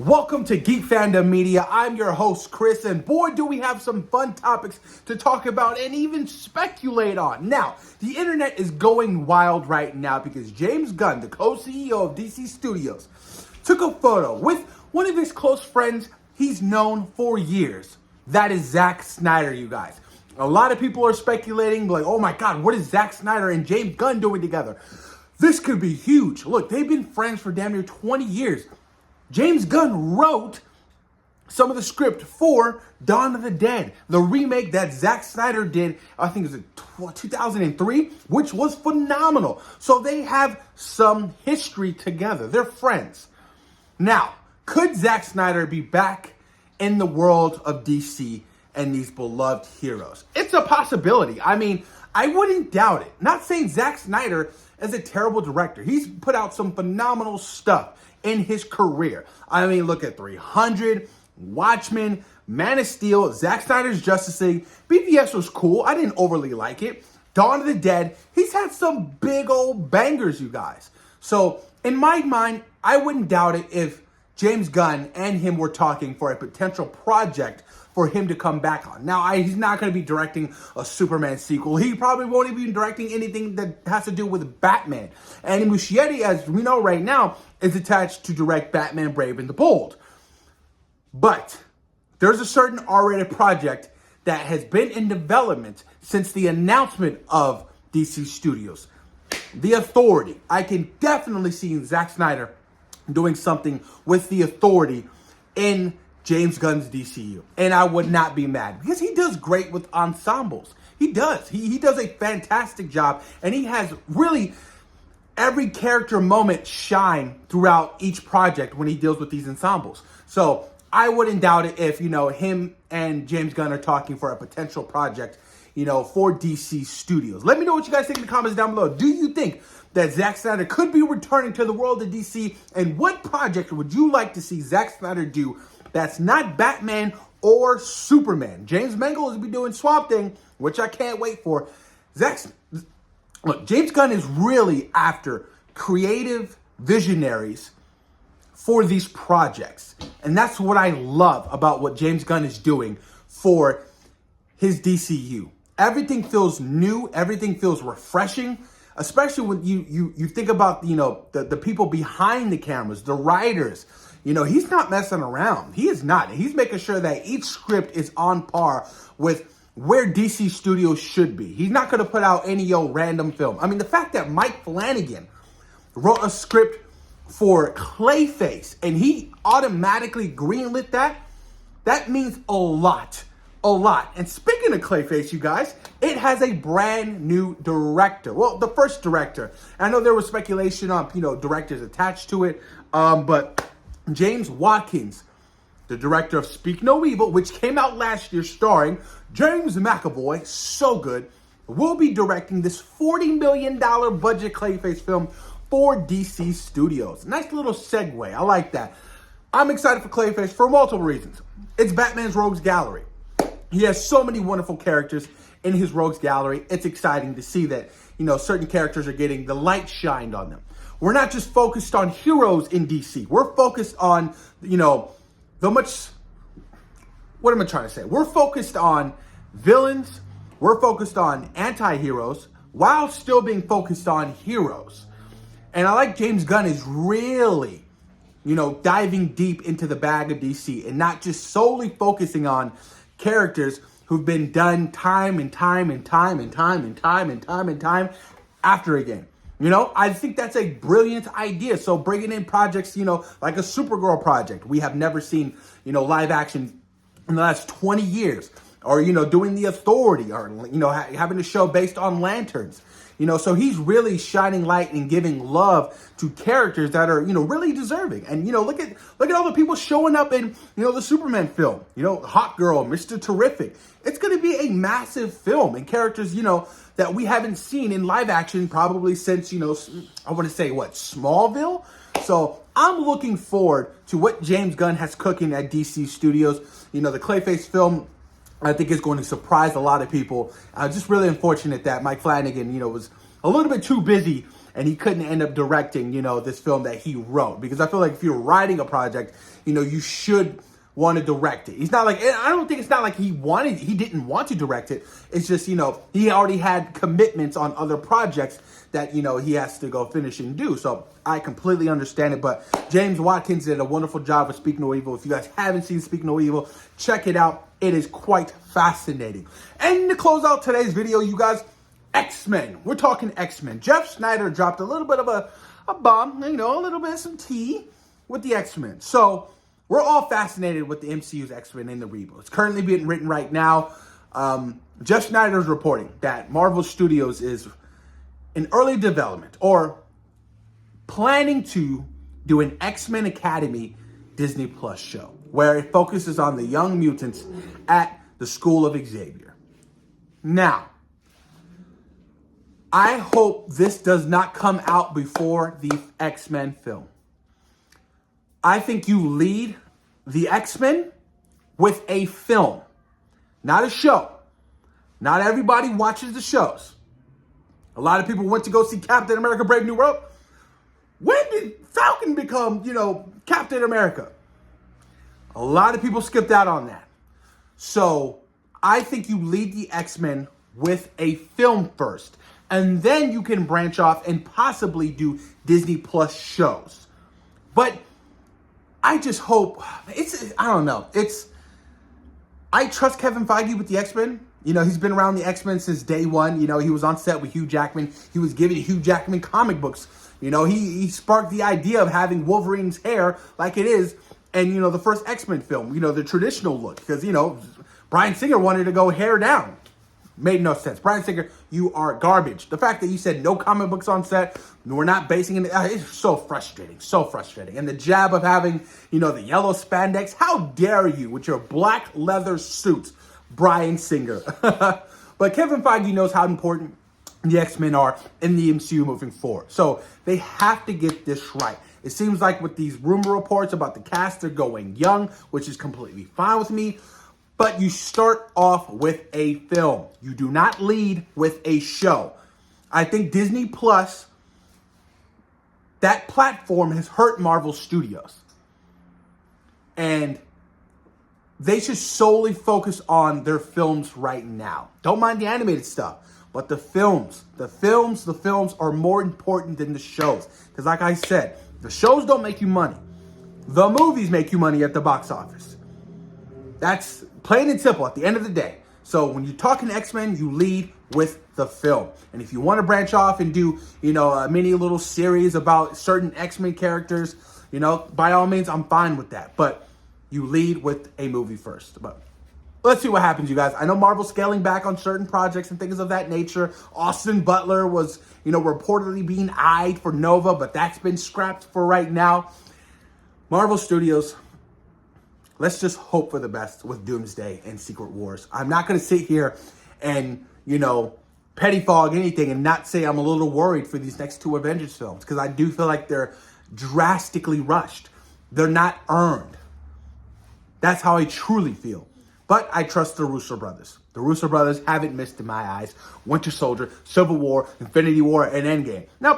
Welcome to Geek Fandom Media. I'm your host, Chris, and boy, do we have some fun topics to talk about and even speculate on. Now, the internet is going wild right now because James Gunn, the co-CEO of DC Studios, took a photo with one of his close friends he's known for years. That is Zack Snyder, you guys. A lot of people are speculating, like, oh my God, what is Zack Snyder and James Gunn doing together? This could be huge. Look, they've been friends for damn near 20 years. James Gunn wrote some of the script for Dawn of the Dead, the remake that Zack Snyder did, I think it was 2003, which was phenomenal. So they have some history together. They're friends. Now, could Zack Snyder be back in the world of DC and these beloved heroes? It's a possibility. I mean, I wouldn't doubt it. Not saying Zack Snyder is a terrible director. He's put out some phenomenal stuff in his career. I mean, look at 300, Watchmen, Man of Steel, Zack Snyder's Justice League. BVS was cool. I didn't overly like it. Dawn of the Dead. He's had some big old bangers, you guys. So, in my mind, I wouldn't doubt it if James Gunn and him were talking for a potential project for him to come back on. Now, he's not going to be directing a Superman sequel. He probably won't even be directing anything that has to do with Batman. And Muschietti, as we know right now, is attached to direct Batman Brave and the Bold. But there's a certain R-rated project that has been in development since the announcement of DC Studios. The Authority. I can definitely see Zack Snyder doing something with The Authority in James Gunn's DCU. And I would not be mad because he does great with ensembles. He does. He does a fantastic job, and he has really every character moment shine throughout each project when he deals with these ensembles. So I wouldn't doubt it if, him and James Gunn are talking for a potential project, for DC Studios. Let me know what you guys think in the comments down below. Do you think that Zack Snyder could be returning to the world of DC? And what project would you like to see Zack Snyder do that's not Batman or Superman? James Mangold will be doing Swamp Thing, which I can't wait for. Look, James Gunn is really after creative visionaries for these projects. And that's what I love about what James Gunn is doing for his DCU. Everything feels new. Everything feels refreshing, especially when you think about, the people behind the cameras, the writers. He's not messing around. He is not. He's making sure that each script is on par with where DC Studios should be. He's not going to put out any old random film. I mean, the fact that Mike Flanagan wrote a script for Clayface and he automatically greenlit that means a lot. A lot. And speaking of Clayface, you guys, it has a brand new director. Well, the first director. I know there was speculation on, directors attached to it. But James Watkins, the director of Speak No Evil, which came out last year starring James McAvoy, so good, will be directing this $40 million budget Clayface film for DC Studios. Nice little segue. I like that. I'm excited for Clayface for multiple reasons. It's Batman's Rogues Gallery. He has so many wonderful characters in his Rogues Gallery. It's exciting to see that, certain characters are getting the light shined on them. We're not just focused on heroes in DC. We're focused on, what am I trying to say? We're focused on villains. We're focused on anti-heroes while still being focused on heroes. And I like James Gunn is really, diving deep into the bag of DC and not just solely focusing on characters who've been done time and time after again. I think that's a brilliant idea. So bringing in projects, like a Supergirl project, we have never seen, live action in the last 20 years, or, doing The Authority, or, having a show based on lanterns. So he's really shining light and giving love to characters that are, really deserving. And, look at all the people showing up in, the Superman film, Hot Girl, Mr. Terrific. It's going to be a massive film and characters, that we haven't seen in live action probably since, I want to say Smallville. So I'm looking forward to what James Gunn has cooking at DC Studios. The Clayface film, I think, is going to surprise a lot of people. Just really unfortunate that Mike Flanagan, was a little bit too busy and he couldn't end up directing, this film that he wrote. Because I feel like if you're writing a project, you should want to direct it. He's not like, I don't think it's not like he didn't want to direct it. It's just, he already had commitments on other projects that, he has to go finish and do. So I completely understand it. But James Watkins did a wonderful job with Speak No Evil. If you guys haven't seen Speak No Evil, check it out. It is quite fascinating. And to close out today's video, you guys, X-Men. We're talking X-Men. Jeff Snyder dropped a little bit of a bomb, a little bit of some tea with the X-Men. So we're all fascinated with the MCU's X-Men in the reboot. It's currently being written right now. Jeff Snyder is reporting that Marvel Studios is in early development or planning to do an X-Men Academy Disney Plus show where it focuses on the young mutants at the School of Xavier. Now, I hope this does not come out before the X-Men film. I think you lead the X-Men with a film, not a show. Not everybody watches the shows. A lot of people went to go see Captain America Brave New World. When did Falcon become, Captain America? A lot of people skipped out on that. So I think you lead the X-Men with a film first. And then you can branch off and possibly do Disney Plus shows. But I just hope, I don't know. I trust Kevin Feige with the X-Men. He's been around the X-Men since day one. He was on set with Hugh Jackman. He was giving Hugh Jackman comic books. He sparked the idea of having Wolverine's hair like it is. And, the first X-Men film, the traditional look. Because, Bryan Singer wanted to go hair down. Made no sense. Bryan Singer, you are garbage. The fact that you said no comic books on set, we're not basing it, it's so frustrating. So frustrating. And the jab of having, the yellow spandex, how dare you with your black leather suits, Bryan Singer. But Kevin Feige knows how important the X-Men are in the MCU moving forward. So they have to get this right. It seems like with these rumor reports about the cast, they're going young, which is completely fine with me. But you start off with a film. You do not lead with a show. I think Disney Plus, that platform has hurt Marvel Studios. And they should solely focus on their films right now. Don't mind the animated stuff. But the films are more important than the shows. Because like I said, the shows don't make you money. The movies make you money at the box office. That's plain and simple at the end of the day. So when you're talking X-Men, you lead with the film. And if you want to branch off and do, a mini little series about certain X-Men characters, by all means, I'm fine with that. But you lead with a movie first. But let's see what happens, you guys. I know Marvel's scaling back on certain projects and things of that nature. Austin Butler was, reportedly being eyed for Nova, but that's been scrapped for right now. Marvel Studios, let's just hope for the best with Doomsday and Secret Wars. I'm not going to sit here and, petty fog anything and not say I'm a little worried for these next two Avengers films. Because I do feel like they're drastically rushed. They're not earned. That's how I truly feel. But I trust the Russo brothers. The Russo brothers haven't missed in my eyes. Winter Soldier, Civil War, Infinity War, and Endgame. Now,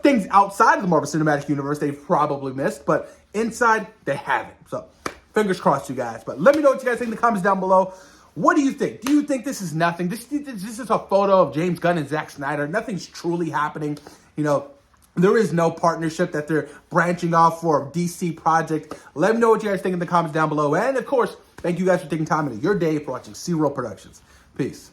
things outside of the Marvel Cinematic Universe they've probably missed. But inside, they haven't. So fingers crossed, you guys. But let me know what you guys think in the comments down below. What do you think? Do you think this is nothing? This is a photo of James Gunn and Zack Snyder. Nothing's truly happening. There is no partnership that they're branching off for a DC project. Let me know what you guys think in the comments down below. And, of course, thank you guys for taking time out of your day for watching C-Roll Productions. Peace.